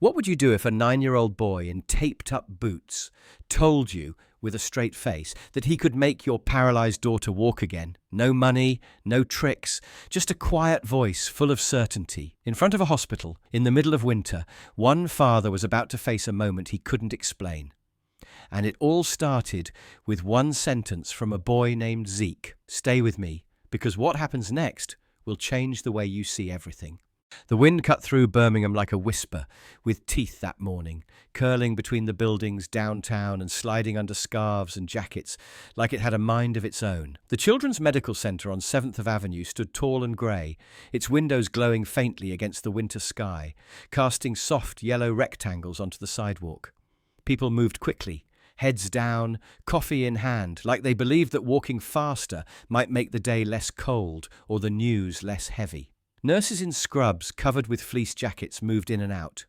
What would you do if a 9-year-old boy in taped-up boots told you, with a straight face, that he could make your paralyzed daughter walk again? No money, no tricks, just a quiet voice full of certainty. In front of a hospital, in the middle of winter, one father was about to face a moment he couldn't explain. And it all started with one sentence from a boy named Zeke. Stay with me, because what happens next will change the way you see everything. The wind cut through Birmingham like a whisper, with teeth that morning, curling between the buildings downtown and sliding under scarves and jackets like it had a mind of its own. The Children's Medical Centre on 7th Avenue stood tall and grey, its windows glowing faintly against the winter sky, casting soft yellow rectangles onto the sidewalk. People moved quickly, heads down, coffee in hand, like they believed that walking faster might make the day less cold or the news less heavy. Nurses in scrubs covered with fleece jackets moved in and out.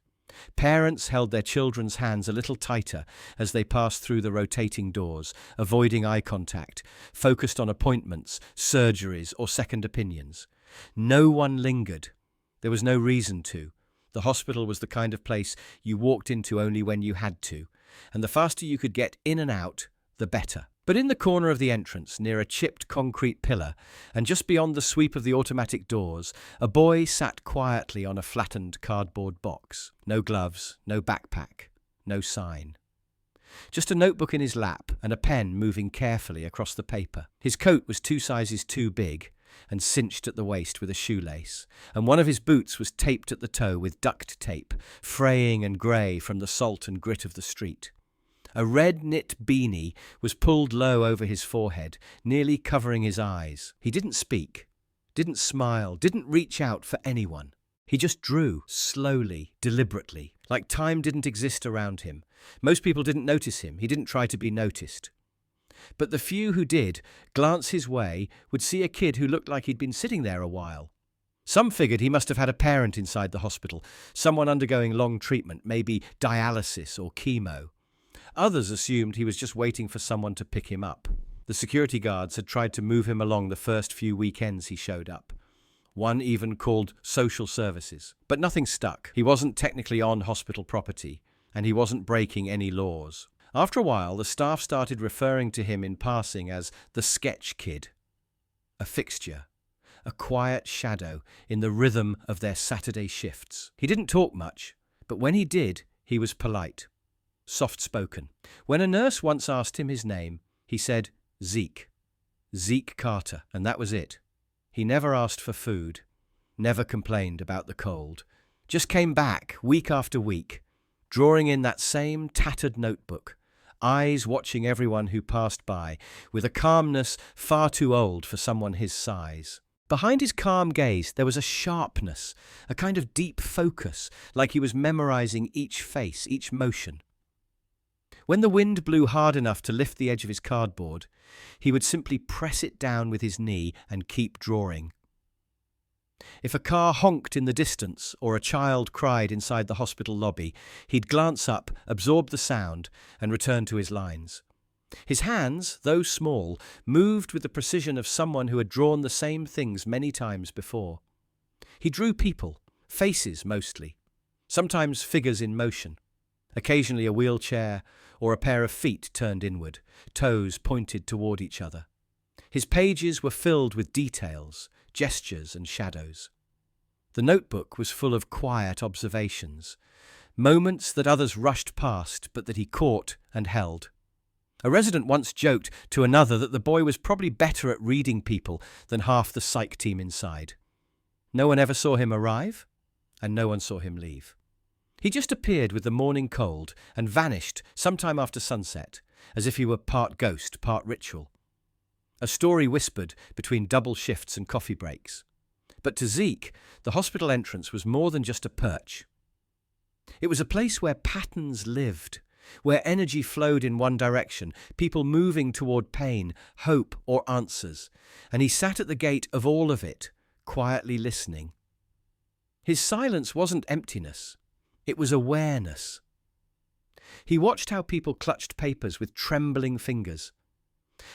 Parents held their children's hands a little tighter as they passed through the rotating doors, avoiding eye contact, focused on appointments, surgeries, or second opinions. No one lingered. There was no reason to. The hospital was the kind of place you walked into only when you had to, and the faster you could get in and out, the better. But in the corner of the entrance, near a chipped concrete pillar, and just beyond the sweep of the automatic doors, a boy sat quietly on a flattened cardboard box. No gloves, no backpack, no sign. Just a notebook in his lap and a pen moving carefully across the paper. His coat was 2 sizes too big and cinched at the waist with a shoelace, and one of his boots was taped at the toe with duct tape, fraying and grey from the salt and grit of the street. A red knit beanie was pulled low over his forehead, nearly covering his eyes. He didn't speak, didn't smile, didn't reach out for anyone. He just drew, slowly, deliberately, like time didn't exist around him. Most people didn't notice him. He didn't try to be noticed. But the few who did glance his way would see a kid who looked like he'd been sitting there a while. Some figured he must have had a parent inside the hospital, someone undergoing long treatment, maybe dialysis or chemo. Others assumed he was just waiting for someone to pick him up. The security guards had tried to move him along the first few weekends he showed up. One even called social services. But nothing stuck. He wasn't technically on hospital property, and he wasn't breaking any laws. After a while, the staff started referring to him in passing as the sketch kid. A fixture. A quiet shadow in the rhythm of their Saturday shifts. He didn't talk much, but when he did, he was polite. Soft-spoken. When a nurse once asked him his name, he said, Zeke. Zeke Carter, and that was it. He never asked for food, never complained about the cold, just came back week after week, drawing in that same tattered notebook, eyes watching everyone who passed by, with a calmness far too old for someone his size. Behind his calm gaze, there was a sharpness, a kind of deep focus, like he was memorizing each face, each motion. When the wind blew hard enough to lift the edge of his cardboard, he would simply press it down with his knee and keep drawing. If a car honked in the distance or a child cried inside the hospital lobby, he'd glance up, absorb the sound, and return to his lines. His hands, though small, moved with the precision of someone who had drawn the same things many times before. He drew people, faces mostly, sometimes figures in motion, occasionally a wheelchair or a pair of feet turned inward, toes pointed toward each other. His pages were filled with details, gestures and shadows. The notebook was full of quiet observations, moments that others rushed past but that he caught and held. A resident once joked to another that the boy was probably better at reading people than half the psych team inside. No one ever saw him arrive, and no one saw him leave. He just appeared with the morning cold and vanished sometime after sunset, as if he were part ghost, part ritual. A story whispered between double shifts and coffee breaks. But to Zeke, the hospital entrance was more than just a perch. It was a place where patterns lived, where energy flowed in one direction, people moving toward pain, hope, or answers, and he sat at the gate of all of it, quietly listening. His silence wasn't emptiness. It was awareness. He watched how people clutched papers with trembling fingers,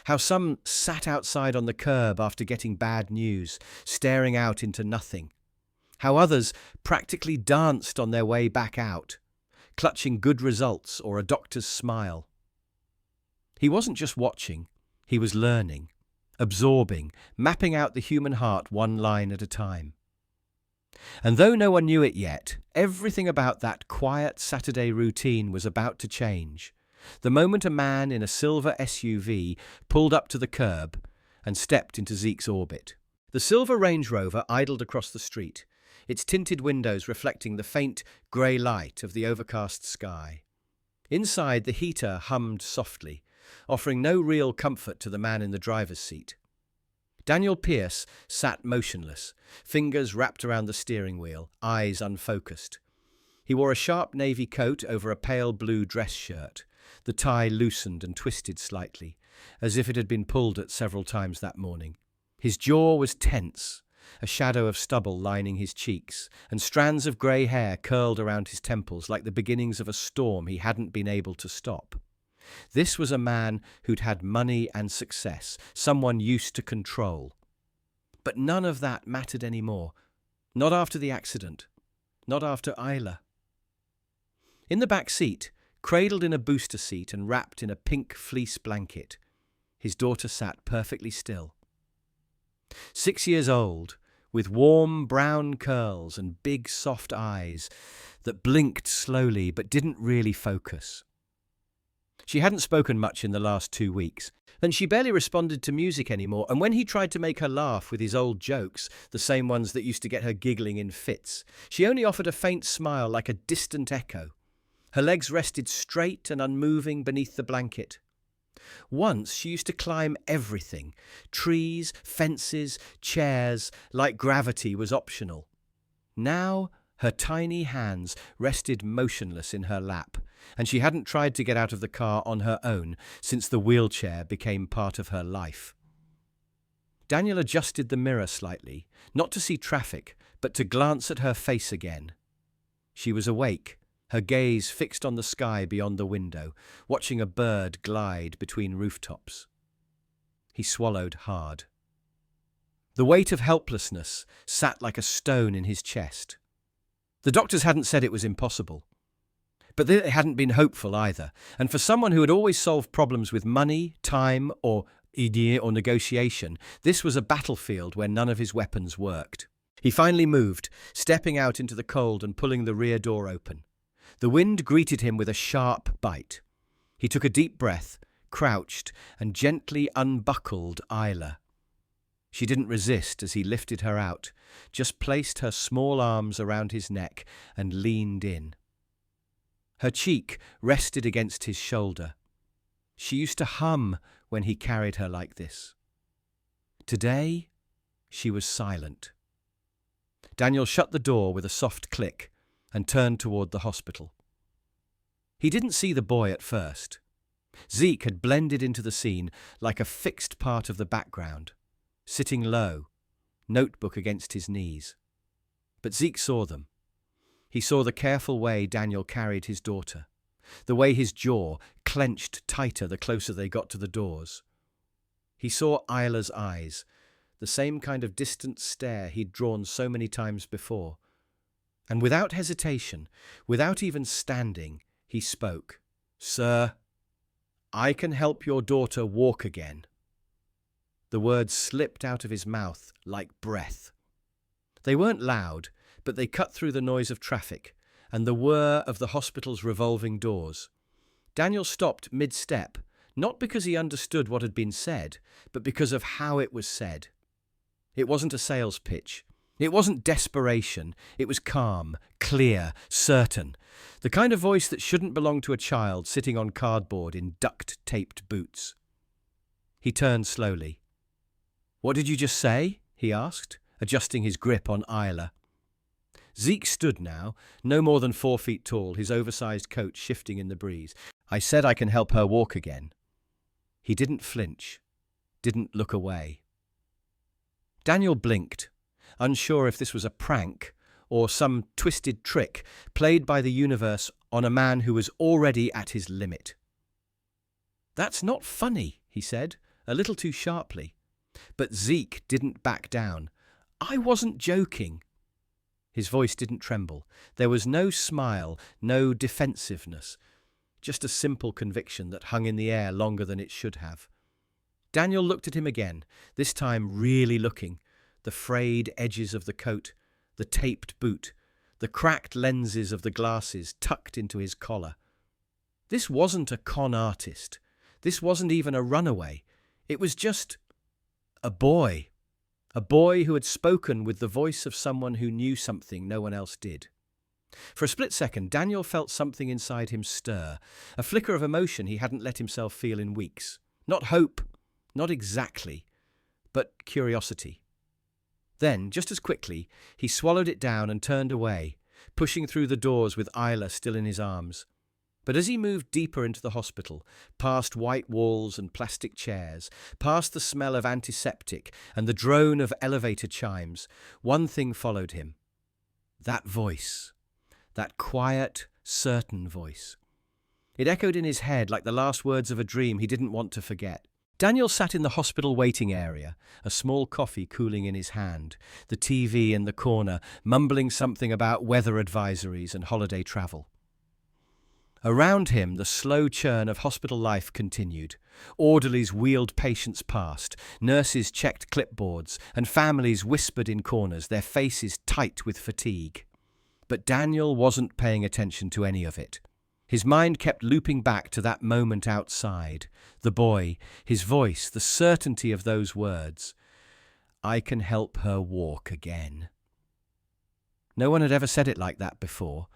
how some sat outside on the curb after getting bad news, staring out into nothing, how others practically danced on their way back out, clutching good results or a doctor's smile. He wasn't just watching, he was learning, absorbing, mapping out the human heart one line at a time. And though no one knew it yet, everything about that quiet Saturday routine was about to change. The moment a man in a silver SUV pulled up to the curb and stepped into Zeke's orbit. The silver Range Rover idled across the street, its tinted windows reflecting the faint grey light of the overcast sky. Inside, the heater hummed softly, offering no real comfort to the man in the driver's seat. Daniel Pierce sat motionless, fingers wrapped around the steering wheel, eyes unfocused. He wore a sharp navy coat over a pale blue dress shirt, the tie loosened and twisted slightly, as if it had been pulled at several times that morning. His jaw was tense, a shadow of stubble lining his cheeks, and strands of grey hair curled around his temples like the beginnings of a storm he hadn't been able to stop. This was a man who'd had money and success, someone used to control. But none of that mattered anymore. Not after the accident. Not after Isla. In the back seat, cradled in a booster seat and wrapped in a pink fleece blanket, his daughter sat perfectly still. 6 years old, with warm brown curls and big soft eyes that blinked slowly but didn't really focus. She hadn't spoken much in the last 2 weeks, and she barely responded to music anymore, and when he tried to make her laugh with his old jokes, the same ones that used to get her giggling in fits, she only offered a faint smile like a distant echo. Her legs rested straight and unmoving beneath the blanket. Once she used to climb everything, trees, fences, chairs, like gravity was optional. Now her tiny hands rested motionless in her lap, and she hadn't tried to get out of the car on her own since the wheelchair became part of her life. Daniel adjusted the mirror slightly, not to see traffic, but to glance at her face again. She was awake, her gaze fixed on the sky beyond the window, watching a bird glide between rooftops. He swallowed hard. The weight of helplessness sat like a stone in his chest. The doctors hadn't said it was impossible. But they hadn't been hopeful either, and for someone who had always solved problems with money, time, or idea or negotiation, this was a battlefield where none of his weapons worked. He finally moved, stepping out into the cold and pulling the rear door open. The wind greeted him with a sharp bite. He took a deep breath, crouched, and gently unbuckled Isla. She didn't resist as he lifted her out, just placed her small arms around his neck and leaned in. Her cheek rested against his shoulder. She used to hum when he carried her like this. Today, she was silent. Daniel shut the door with a soft click and turned toward the hospital. He didn't see the boy at first. Zeke had blended into the scene like a fixed part of the background, sitting low, notebook against his knees. But Zeke saw them. He saw the careful way Daniel carried his daughter, the way his jaw clenched tighter the closer they got to the doors. He saw Isla's eyes, the same kind of distant stare he'd drawn so many times before. And without hesitation, without even standing, he spoke. "Sir, I can help your daughter walk again." The words slipped out of his mouth like breath. They weren't loud, but they cut through the noise of traffic and the whir of the hospital's revolving doors. Daniel stopped mid-step, not because he understood what had been said, but because of how it was said. It wasn't a sales pitch. It wasn't desperation. It was calm, clear, certain. The kind of voice that shouldn't belong to a child sitting on cardboard in duct-taped boots. He turned slowly. "What did you just say?" he asked, adjusting his grip on Isla. Zeke stood now, no more than 4 feet tall, his oversized coat shifting in the breeze. "I said I can help her walk again." He didn't flinch, didn't look away. Daniel blinked, unsure if this was a prank or some twisted trick played by the universe on a man who was already at his limit. "That's not funny," he said, a little too sharply. But Zeke didn't back down. "I wasn't joking." His voice didn't tremble. There was no smile, no defensiveness, just a simple conviction that hung in the air longer than it should have. Daniel looked at him again, this time really looking. The frayed edges of the coat, the taped boot, the cracked lenses of the glasses tucked into his collar. This wasn't a con artist. This wasn't even a runaway. It was just a boy. A boy who had spoken with the voice of someone who knew something no one else did. For a split second, Daniel felt something inside him stir, a flicker of emotion he hadn't let himself feel in weeks. Not hope, not exactly, but curiosity. Then, just as quickly, he swallowed it down and turned away, pushing through the doors with Isla still in his arms. But as he moved deeper into the hospital, past white walls and plastic chairs, past the smell of antiseptic and the drone of elevator chimes, one thing followed him. That voice. That quiet, certain voice. It echoed in his head like the last words of a dream he didn't want to forget. Daniel sat in the hospital waiting area, a small coffee cooling in his hand, the TV in the corner, mumbling something about weather advisories and holiday travel. Around him, the slow churn of hospital life continued. Orderlies wheeled patients past, nurses checked clipboards, and families whispered in corners, their faces tight with fatigue. But Daniel wasn't paying attention to any of it. His mind kept looping back to that moment outside. The boy, his voice, the certainty of those words. I can help her walk again. No one had ever said it like that before.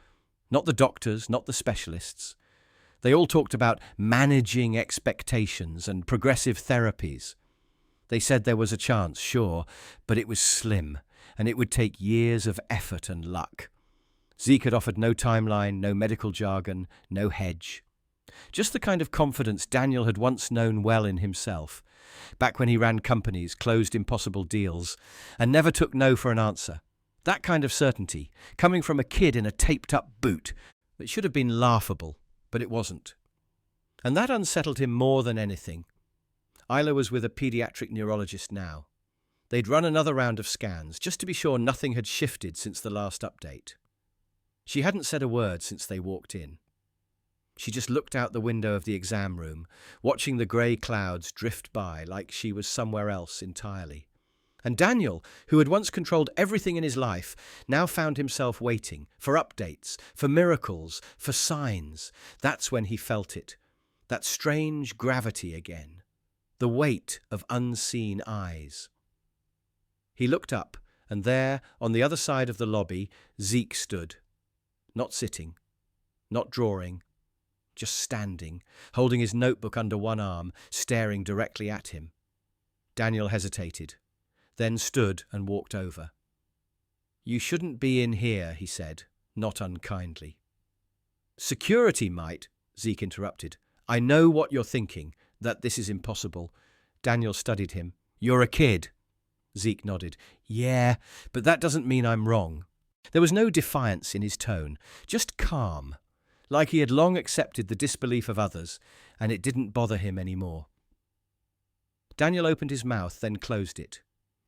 Not the doctors, not the specialists. They all talked about managing expectations and progressive therapies. They said there was a chance, sure, but it was slim, and it would take years of effort and luck. Zeke had offered no timeline, no medical jargon, no hedge. Just the kind of confidence Daniel had once known well in himself, back when he ran companies, closed impossible deals, and never took no for an answer. That kind of certainty, coming from a kid in a taped-up boot, that should have been laughable, but it wasn't. And that unsettled him more than anything. Isla was with a pediatric neurologist now. They'd run another round of scans, just to be sure nothing had shifted since the last update. She hadn't said a word since they walked in. She just looked out the window of the exam room, watching the grey clouds drift by like she was somewhere else entirely. And Daniel, who had once controlled everything in his life, now found himself waiting for updates, for miracles, for signs. That's when he felt it. That strange gravity again. The weight of unseen eyes. He looked up, and there, on the other side of the lobby, Zeke stood. Not sitting, not drawing, just standing, holding his notebook under one arm, staring directly at him. Daniel hesitated, then stood and walked over. You shouldn't be in here, he said, not unkindly. Security might, Zeke interrupted. I know what you're thinking, that this is impossible. Daniel studied him. You're a kid. Zeke nodded. Yeah, but that doesn't mean I'm wrong. There was no defiance in his tone, just calm, like he had long accepted the disbelief of others, and it didn't bother him anymore. Daniel opened his mouth, then closed it.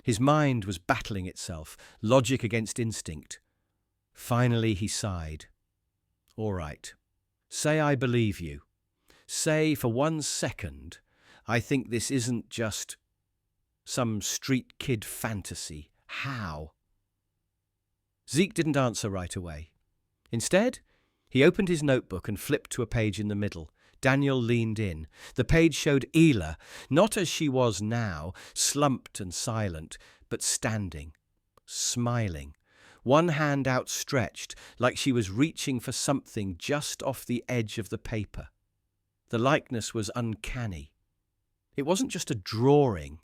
His mind was battling itself, logic against instinct. Finally he sighed. All right. Say I believe you. Say for 1 second, I think this isn't just some street kid fantasy. How? Zeke didn't answer right away. Instead, he opened his notebook and flipped to a page in the middle. Daniel leaned in. The page showed Ela, not as she was now, slumped and silent, but standing, smiling, one hand outstretched, like she was reaching for something just off the edge of the paper. The likeness was uncanny. It wasn't just a drawing.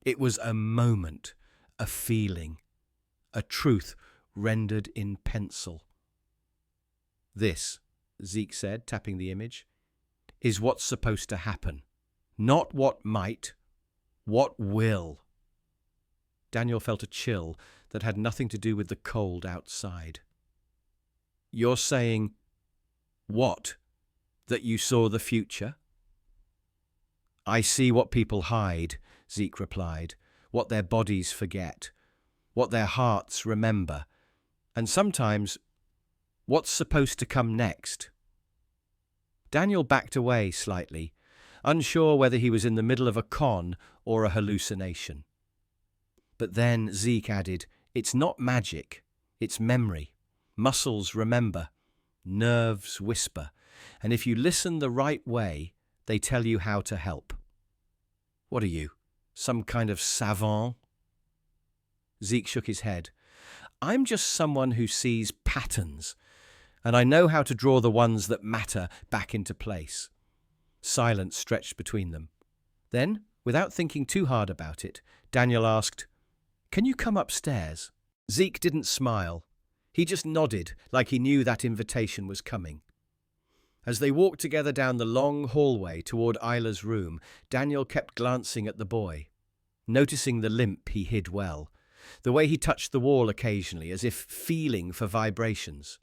It was a moment, a feeling, a truth rendered in pencil. This, Zeke said, tapping the image, is what's supposed to happen. Not what might, what will. Daniel felt a chill that had nothing to do with the cold outside. You're saying, what? That you saw the future? I see what people hide, Zeke replied, what their bodies forget, what their hearts remember. And sometimes, what's supposed to come next? Daniel backed away slightly, unsure whether he was in the middle of a con or a hallucination. But then Zeke added, "It's not magic, it's memory. Muscles remember, nerves whisper, and if you listen the right way, they tell you how to help." "What are you, some kind of savant?" Zeke shook his head. "I'm just someone who sees patterns, and I know how to draw the ones that matter back into place." Silence stretched between them. Then, without thinking too hard about it, Daniel asked, "Can you come upstairs?" Zeke didn't smile. He just nodded, like he knew that invitation was coming. As they walked together down the long hallway toward Isla's room, Daniel kept glancing at the boy, noticing the limp he hid well, the way he touched the wall occasionally as if feeling for vibrations.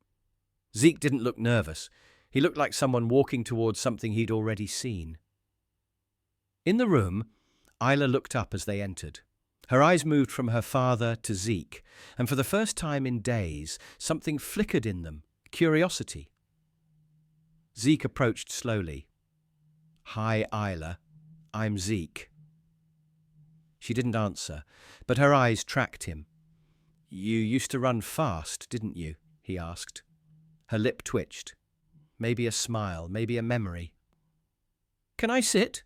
Zeke didn't look nervous. He looked like someone walking towards something he'd already seen. In the room, Isla looked up as they entered. Her eyes moved from her father to Zeke, and for the first time in days, something flickered in them, curiosity. Zeke approached slowly. "Hi, Isla. I'm Zeke." She didn't answer, but her eyes tracked him. "You used to run fast, didn't you?" he asked. Her lip twitched. Maybe a smile, maybe a memory. "Can I sit?"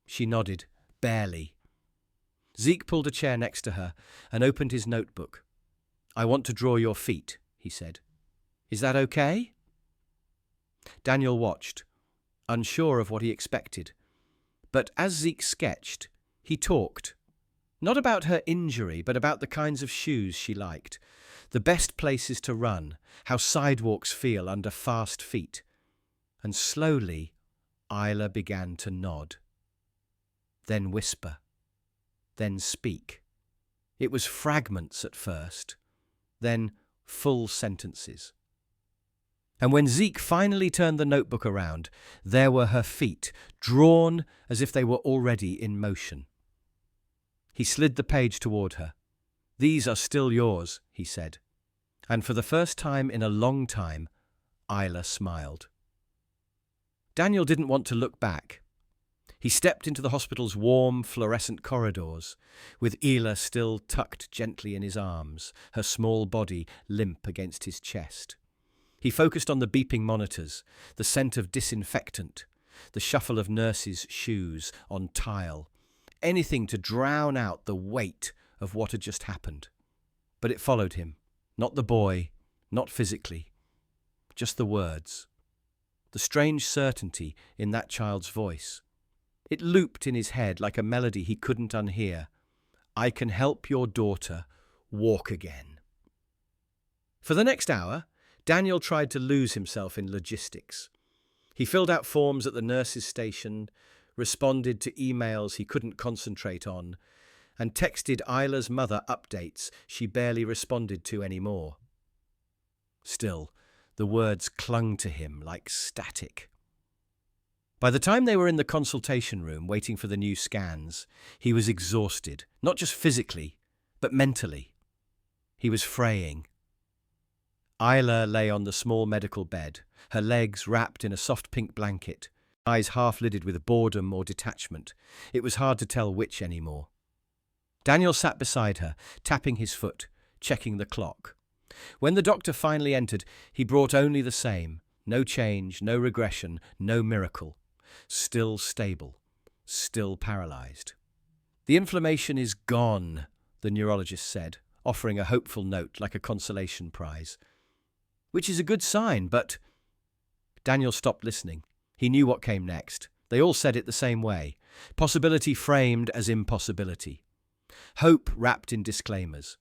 She nodded, barely. Zeke pulled a chair next to her and opened his notebook. "I want to draw your feet," he said. "Is that okay?" Daniel watched, unsure of what he expected. But as Zeke sketched, he talked. Not about her injury, but about the kinds of shoes she liked, the best places to run, how sidewalks feel under fast feet. And slowly, Isla began to nod. Then whisper. Then speak. It was fragments at first, then full sentences. And when Zeke finally turned the notebook around, there were her feet, drawn as if they were already in motion. He slid the page toward her. "These are still yours," he said. And for the first time in a long time, Isla smiled. Daniel didn't want to look back. He stepped into the hospital's warm, fluorescent corridors, with Isla still tucked gently in his arms, her small body limp against his chest. He focused on the beeping monitors, the scent of disinfectant, the shuffle of nurses' shoes on tile, anything to drown out the weight of what had just happened. But it followed him, not the boy, not physically, just the words, the strange certainty in that child's voice. It looped in his head like a melody he couldn't unhear. "I can help your daughter walk again." For the next hour, Daniel tried to lose himself in logistics. He filled out forms at the nurse's station, responded to emails he couldn't concentrate on, and texted Isla's mother updates she barely responded to anymore. Still, the words clung to him like static. By the time they were in the consultation room waiting for the new scans, he was exhausted, not just physically, but mentally. He was fraying. Isla lay on the small medical bed, her legs wrapped in a soft pink blanket, eyes half-lidded with boredom or detachment. It was hard to tell which anymore. Daniel sat beside her, tapping his foot, checking the clock. When the doctor finally entered, he brought only the same. No change, no regression, no miracle. Still stable, still paralyzed. "The inflammation is gone," the neurologist said, offering a hopeful note like a consolation prize. "Which is a good sign, but—" Daniel stopped listening. He knew what came next. They all said it the same way. Possibility framed as impossibility. Hope wrapped in disclaimers.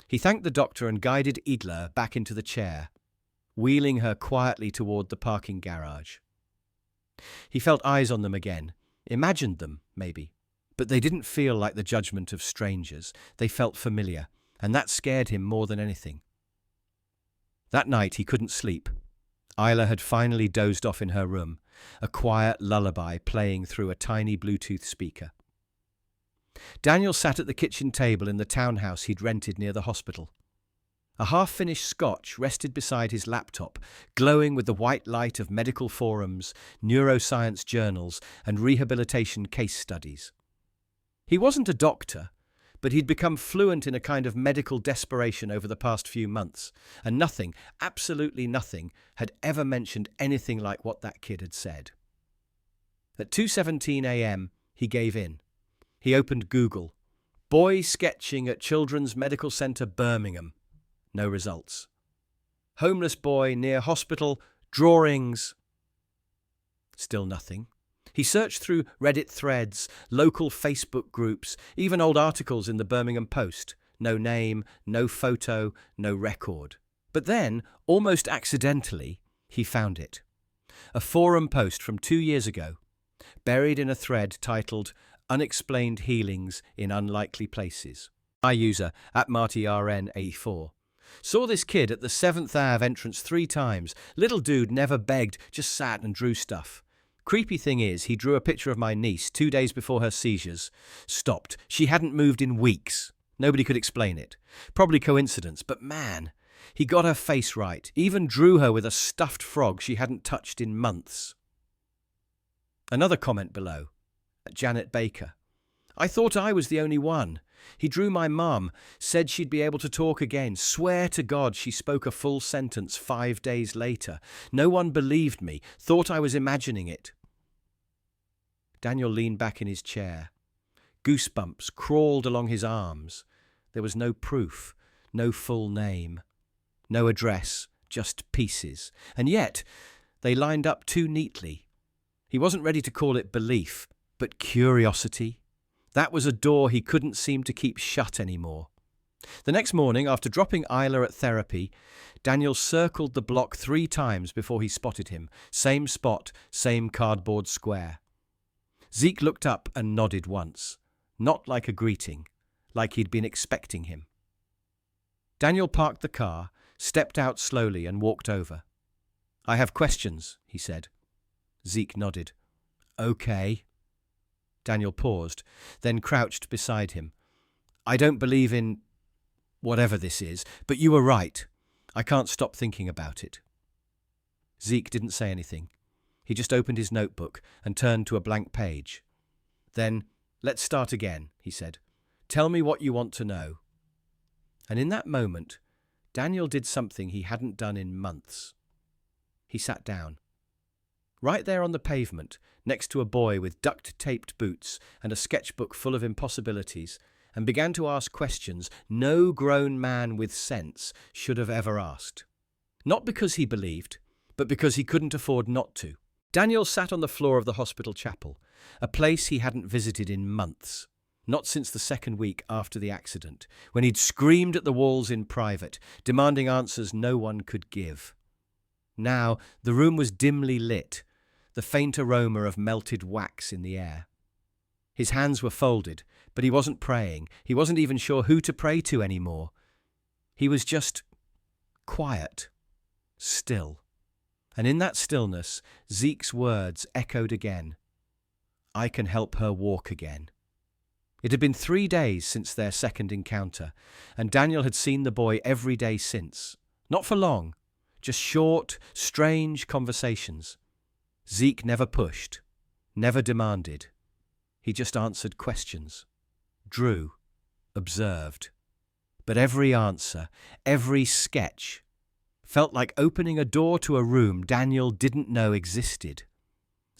He thanked the doctor and guided Isla back into the chair, wheeling her quietly toward the parking garage. He felt eyes on them again, imagined them, maybe. But they didn't feel like the judgment of strangers. They felt familiar, and that scared him more than anything. That night he couldn't sleep. Isla had finally dozed off in her room, a quiet lullaby playing through a tiny Bluetooth speaker. Daniel sat at the kitchen table in the townhouse he'd rented near the hospital. A half-finished scotch rested beside his laptop, glowing with the white light of medical forums, neuroscience journals, and rehabilitation case studies. He wasn't a doctor, but he'd become fluent in a kind of medical desperation over the past few months, and nothing, absolutely nothing, had ever mentioned anything like what that kid had said. At 2:17 a.m., he gave in. He opened Google. Boy sketching at Children's Medical Center, Birmingham. No results. Homeless boy near hospital, drawings. Still nothing. He searched through Reddit threads, local Facebook groups, even old articles in the Birmingham Post. No name, no photo, no record. But then, almost accidentally, he found it. A forum post from 2 years ago, buried in a thread titled Unexplained Healings in Unlikely Places. My user, @MartyRN84. Saw this kid at the 7th Ave entrance 3 times. Little dude never begged, just sat and drew stuff. Creepy thing is, he drew a picture of my niece 2 days before her seizures. Stopped. She hadn't moved in weeks. Nobody could explain it. Probably coincidence, but man, he got her face right. Even drew her with a stuffed frog she hadn't touched in months. Another comment below. Janet Baker. I thought I was the only one. He drew my mum, said she'd be able to talk again. Swear to God she spoke a full sentence 5 days later. No one believed me, thought I was imagining it. Daniel leaned back in his chair. Goosebumps crawled along his arms. There was no proof, no full name, no address, just pieces. And yet, they lined up too neatly. He wasn't ready to call it belief, but curiosity. That was a door he couldn't seem to keep shut anymore. The next morning, after dropping Isla at therapy, Daniel circled the block 3 times before he spotted him. Same spot, same cardboard square. Zeke looked up and nodded once. Not like a greeting, like he'd been expecting him. Daniel parked the car, stepped out slowly and walked over. I have questions, he said. Zeke nodded. Okay. Daniel paused, then crouched beside him. I don't believe in whatever this is, but you were right. I can't stop thinking about it. Zeke didn't say anything. He just opened his notebook and turned to a blank page. Then, let's start again, he said. Tell me what you want to know. And in that moment, Daniel did something he hadn't done in months. He sat down. Right there on the pavement, next to a boy with duct-taped boots and a sketchbook full of impossibilities, and began to ask questions no grown man with sense should have ever asked. Not because he believed, but because he couldn't afford not to. Daniel sat on the floor of the hospital chapel, a place he hadn't visited in months, not since the 2nd week after the accident, when he'd screamed at the walls in private, demanding answers no one could give. Now, the room was dimly lit, the faint aroma of melted wax in the air. His hands were folded, but he wasn't praying. He wasn't even sure who to pray to anymore. He was just quiet, still. And in that stillness, Zeke's words echoed again. I can help her walk again. It had been 3 days since their second encounter, and Daniel had seen the boy every day since. Not for long, just short, strange conversations. Zeke never pushed, never demanded. He just answered questions, drew, observed. But every answer, every sketch, felt like opening a door to a room Daniel didn't know existed.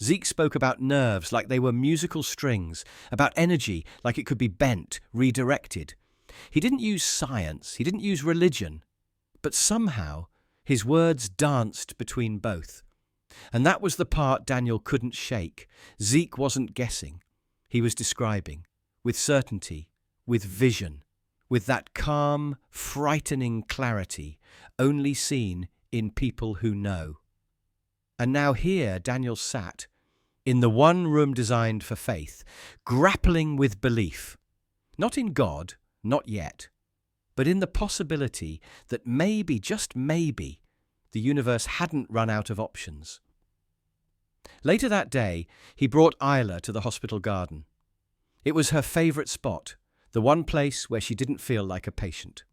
Zeke spoke about nerves like they were musical strings, about energy like it could be bent, redirected. He didn't use science, he didn't use religion, but somehow his words danced between both. And that was the part Daniel couldn't shake. Zeke wasn't guessing. He was describing, with certainty, with vision, with that calm, frightening clarity only seen in people who know. And now here Daniel sat, in the one room designed for faith, grappling with belief. Not in God, not yet, but in the possibility that maybe, just maybe, the universe hadn't run out of options. Later that day, he brought Isla to the hospital garden. It was her favourite spot, the one place where she didn't feel like a patient.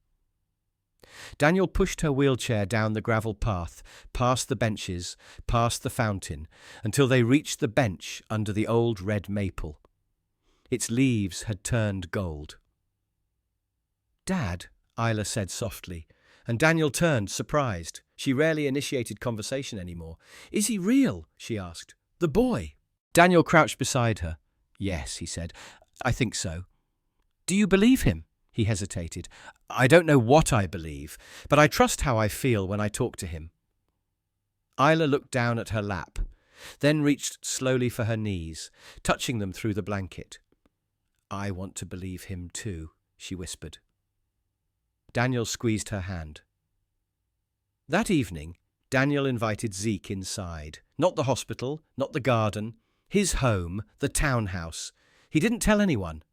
Daniel pushed her wheelchair down the gravel path, past the benches, past the fountain, until they reached the bench under the old red maple. Its leaves had turned gold. "Dad," Isla said softly, and Daniel turned, surprised. She rarely initiated conversation anymore. "Is he real?" she asked. "The boy?" Daniel crouched beside her. "Yes," he said. "I think so." "Do you believe him?" He hesitated. "I don't know what I believe, but I trust how I feel when I talk to him." Isla looked down at her lap, then reached slowly for her knees, touching them through the blanket. "I want to believe him too," she whispered. Daniel squeezed her hand. That evening, Daniel invited Zeke inside. Not the hospital, not the garden. His home, the townhouse. He didn't tell anyone,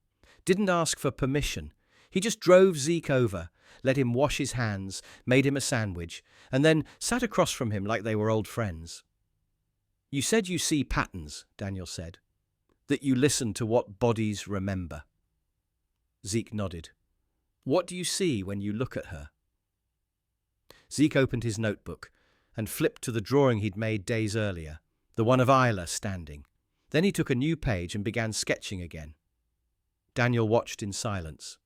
didn't ask for permission. He just drove Zeke over, let him wash his hands, made him a sandwich, and then sat across from him like they were old friends. "You said you see patterns," Daniel said, "that you listen to what bodies remember." Zeke nodded. "What do you see when you look at her?" Zeke opened his notebook and flipped to the drawing he'd made days earlier, the one of Isla standing. Then he took a new page and began sketching again. Daniel watched in silence.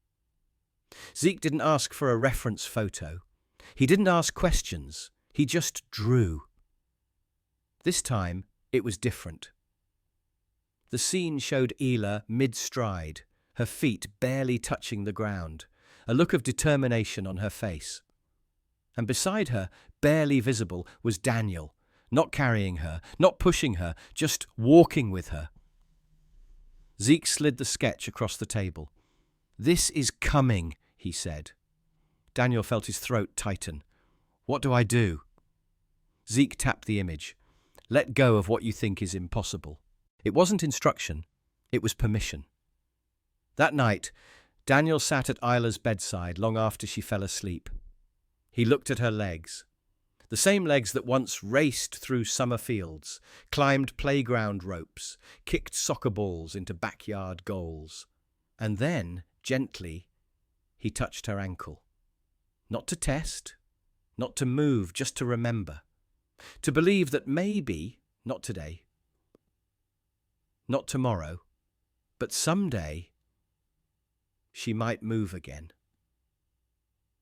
Zeke didn't ask for a reference photo. He didn't ask questions. He just drew. This time, it was different. The scene showed Isla mid-stride, her feet barely touching the ground, a look of determination on her face. And beside her, barely visible, was Daniel, not carrying her, not pushing her, just walking with her. Zeke slid the sketch across the table. "This is coming," he said. Daniel felt his throat tighten. "What do I do?" Zeke tapped the image. "Let go of what you think is impossible." It wasn't instruction, it was permission. That night, Daniel sat at Isla's bedside long after she fell asleep. He looked at her legs. The same legs that once raced through summer fields, climbed playground ropes, kicked soccer balls into backyard goals. And then, gently, he touched her ankle. Not to test, not to move, just to remember. To believe that maybe, not today, not tomorrow, but someday, she might move again.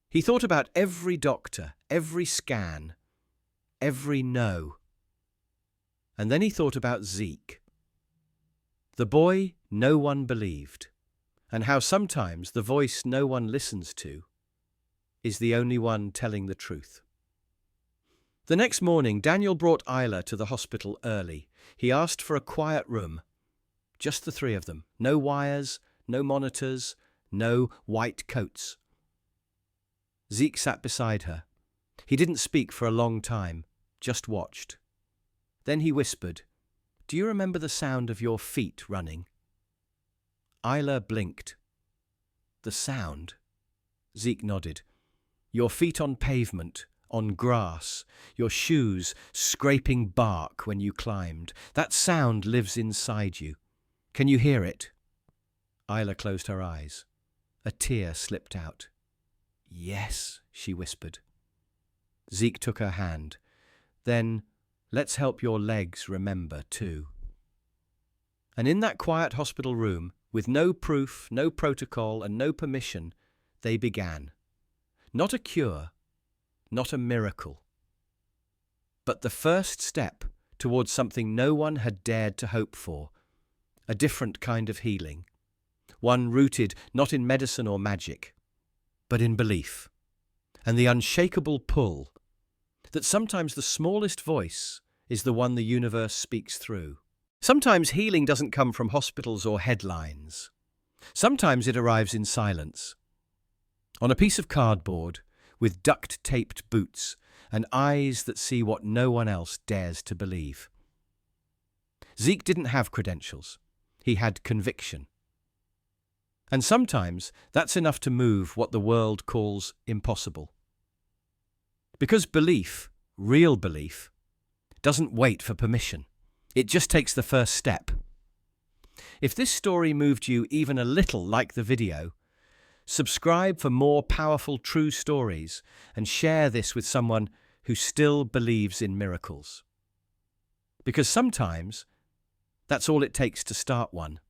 He thought about every doctor, every scan, every no. And then he thought about Zeke. The boy no one believed, and how sometimes the voice no one listens to is the only one telling the truth. The next morning, Daniel brought Isla to the hospital early. He asked for a quiet room. Just the three of them. No wires, no monitors, no white coats. Zeke sat beside her. He didn't speak for a long time, just watched. Then he whispered, "Do you remember the sound of your feet running?" Isla blinked. "The sound?" Zeke nodded. "Your feet on pavement, on grass, your shoes scraping bark when you climbed. That sound lives inside you. Can you hear it?" Isla closed her eyes. A tear slipped out. "Yes," she whispered. Zeke took her hand. "Then, let's help your legs remember too." And in that quiet hospital room, with no proof, no protocol, and no permission, they began. Not a cure, not a miracle, but the first step towards something no one had dared to hope for, a different kind of healing, one rooted not in medicine or magic, but in belief, and the unshakable pull that sometimes the smallest voice is the one the universe speaks through. Sometimes healing doesn't come from hospitals or headlines. Sometimes it arrives in silence. On a piece of cardboard, with duct-taped boots and eyes that see what no one else dares to believe. Zeke didn't have credentials. He had conviction. And sometimes that's enough to move what the world calls impossible. Because belief, real belief, doesn't wait for permission. It just takes the first step. If this story moved you even a little like the video, Subscribe for more powerful true stories and share this with someone who still believes in miracles. Because sometimes that's all it takes to start one.